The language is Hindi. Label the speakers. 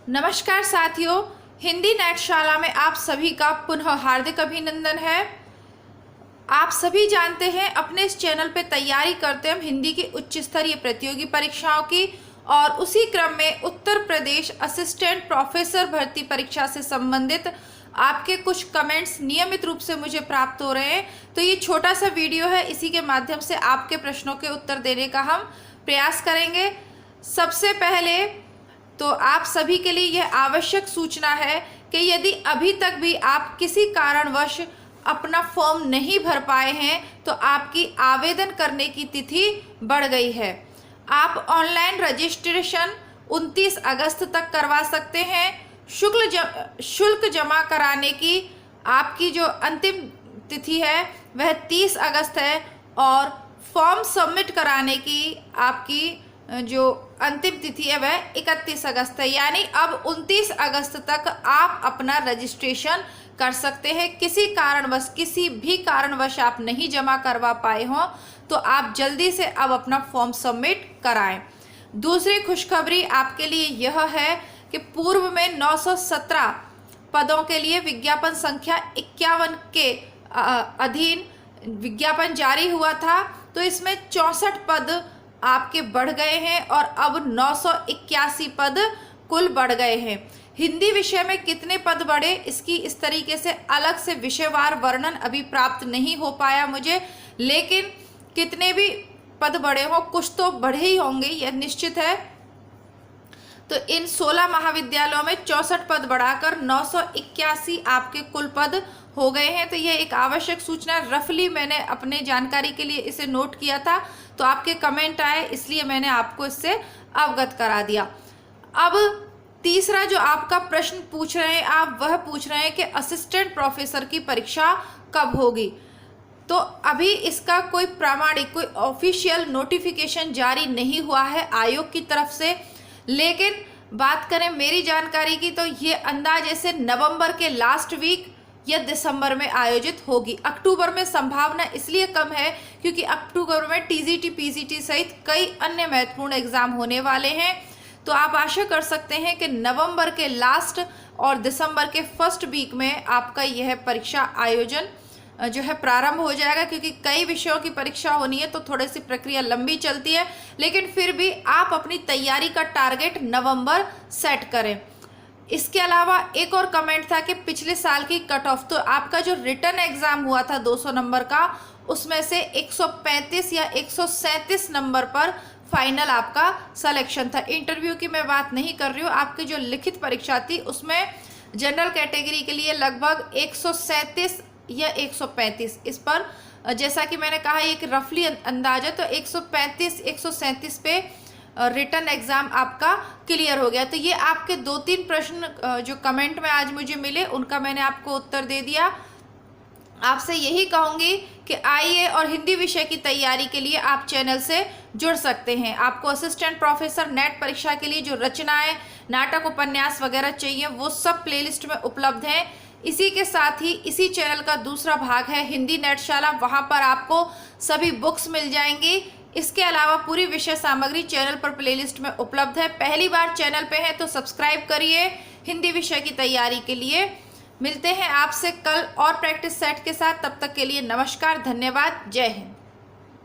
Speaker 1: नमस्कार साथियों, हिंदी नेटशाला में आप सभी का पुनः हार्दिक अभिनंदन है। आप सभी जानते हैं अपने इस चैनल पे तैयारी करते हैं हम हिंदी की उच्च स्तरीय प्रतियोगी परीक्षाओं की, और उसी क्रम में उत्तर प्रदेश असिस्टेंट प्रोफेसर भर्ती परीक्षा से संबंधित आपके कुछ कमेंट्स नियमित रूप से मुझे प्राप्त हो रहे हैं। तो ये छोटा सा वीडियो है, इसी के माध्यम से आपके प्रश्नों के उत्तर देने का हम प्रयास करेंगे। सबसे पहले तो आप सभी के लिए यह आवश्यक सूचना है कि यदि अभी तक भी आप किसी कारणवश अपना फॉर्म नहीं भर पाए हैं तो आपकी आवेदन करने की तिथि बढ़ गई है। आप ऑनलाइन रजिस्ट्रेशन 29 अगस्त तक करवा सकते हैं। शुल्क जमा कराने की आपकी जो अंतिम तिथि है वह 30 अगस्त है, और फॉर्म सबमिट कराने की आपकी जो अंतिम तिथि है वह 31 अगस्त है। यानी अब 29 अगस्त तक आप अपना रजिस्ट्रेशन कर सकते हैं। किसी भी कारणवश आप नहीं जमा करवा पाए हों तो आप जल्दी से अब अपना फॉर्म सबमिट कराएं। दूसरी खुशखबरी आपके लिए यह है कि पूर्व में 917 पदों के लिए विज्ञापन संख्या 51 के अधीन विज्ञापन जारी हुआ था, तो इसमें 64 पद आपके बढ़ गए हैं और अब 981 पद कुल बढ़ गए हैं। हिंदी विषय में कितने पद बढ़े इसकी इस तरीके से अलग से विषयवार वर्णन अभी प्राप्त नहीं हो पाया मुझे, लेकिन कितने भी पद बढ़े हों कुछ तो बढ़े ही होंगे, यह निश्चित है। तो इन 16 महाविद्यालयों में 64 पद बढ़ाकर 981 आपके कुल पद हो गए हैं। तो यह एक आवश्यक सूचना, रफली मैंने अपने जानकारी के लिए इसे नोट किया था, तो आपके कमेंट आए इसलिए मैंने आपको इससे अवगत करा दिया। अब तीसरा जो आपका प्रश्न पूछ रहे हैं आप, वह पूछ रहे हैं कि असिस्टेंट प्रोफेसर की परीक्षा कब होगी। तो अभी इसका कोई प्रामाणिक, कोई ऑफिशियल नोटिफिकेशन जारी नहीं हुआ है आयोग की तरफ से, लेकिन बात करें मेरी जानकारी की तो ये अंदाजे से नवंबर के लास्ट वीक या दिसंबर में आयोजित होगी। अक्टूबर में संभावना इसलिए कम है क्योंकि अक्टूबर में टीजीटी, पीजीटी सहित कई अन्य महत्वपूर्ण एग्जाम होने वाले हैं। तो आप आशा कर सकते हैं कि नवंबर के लास्ट और दिसंबर के फर्स्ट वीक में आपका यह परीक्षा आयोजन जो है प्रारंभ हो जाएगा, क्योंकि कई विषयों की परीक्षा होनी है तो थोड़ी सी प्रक्रिया लंबी चलती है, लेकिन फिर भी आप अपनी तैयारी का टारगेट नवंबर सेट करें। इसके अलावा एक और कमेंट था कि पिछले साल की कट ऑफ, तो आपका जो रिटन एग्जाम हुआ था 200 नंबर का, उसमें से 135 या 137 नंबर पर फाइनल आपका सिलेक्शन था। इंटरव्यू की मैं बात नहीं कर रही हूँ, आपकी जो लिखित परीक्षा थी उसमें जनरल कैटेगरी के लिए लगभग 137 या 135, इस पर जैसा कि मैंने कहा एक रफली अंदाज है, तो 135 137 पे रिटन एग्जाम आपका क्लियर हो गया। तो ये आपके 2-3 प्रश्न जो कमेंट में आज मुझे मिले उनका मैंने आपको उत्तर दे दिया। आपसे यही कहूँगी कि आइए और हिंदी विषय की तैयारी के लिए आप चैनल से जुड़ सकते हैं। आपको असिस्टेंट प्रोफेसर नेट परीक्षा के लिए जो रचनाएं, नाटक, उपन्यास वगैरह चाहिए वो सब प्लेलिस्ट में उपलब्ध हैं। इसी के साथ ही इसी चैनल का दूसरा भाग है हिंदी नेटशाला, वहाँ पर आपको सभी बुक्स मिल जाएंगी। इसके अलावा पूरी विषय सामग्री चैनल पर प्लेलिस्ट में उपलब्ध है। पहली बार चैनल पे है तो सब्सक्राइब करिए हिंदी विषय की तैयारी के लिए। मिलते हैं आपसे कल और प्रैक्टिस सेट के साथ, तब तक के लिए नमस्कार, धन्यवाद, जय हिंद।